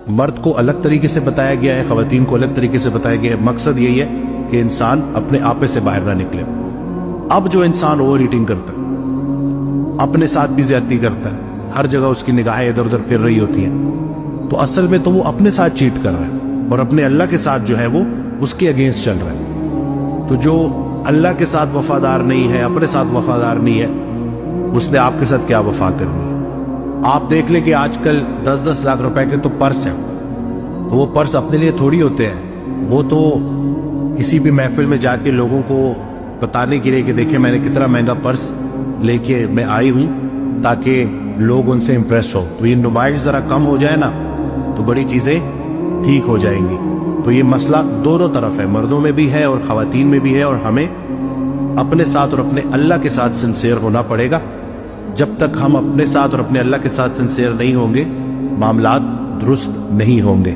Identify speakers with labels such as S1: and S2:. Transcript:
S1: مرد کو الگ طریقے سے بتایا گیا ہے، خواتین کو الگ طریقے سے بتایا گیا ہے۔ مقصد یہی ہے کہ انسان اپنے آپے سے باہر نہ نکلے۔ اب جو انسان اوور ایٹنگ کرتا ہے، اپنے ساتھ بھی زیادتی کرتا ہے، ہر جگہ اس کی نگاہیں ادھر ادھر پھر رہی ہوتی ہیں، تو اصل میں تو وہ اپنے ساتھ چیٹ کر رہا ہے اور اپنے اللہ کے ساتھ جو ہے وہ اس کے اگینسٹ چل رہا ہے۔ تو جو اللہ کے ساتھ وفادار نہیں ہے، اپنے ساتھ وفادار نہیں ہے، اس نے آپ کے ساتھ کیا وفا کرنی ہے؟ آپ دیکھ لیں کہ آج کل 10-10 لاکھ روپے کے تو پرس ہیں، تو وہ پرس اپنے لیے تھوڑی ہوتے ہیں، وہ تو کسی بھی محفل میں جا کے لوگوں کو بتانے کے لیے کہ دیکھیں میں نے کتنا مہنگا پرس لے کے میں آئی ہوں، تاکہ لوگ ان سے امپریس ہو۔ تو یہ نمائش ذرا کم ہو جائے نا تو بڑی چیزیں ٹھیک ہو جائیں گی۔ تو یہ مسئلہ دونوں طرف ہے، مردوں میں بھی ہے اور خواتین میں بھی ہے، اور ہمیں اپنے ساتھ اور اپنے اللہ کے ساتھ سنسیئر ہونا پڑے گا۔ جب تک ہم اپنے ساتھ اور اپنے اللہ کے ساتھ سنسیئر نہیں ہوں گے، معاملات درست نہیں ہوں گے۔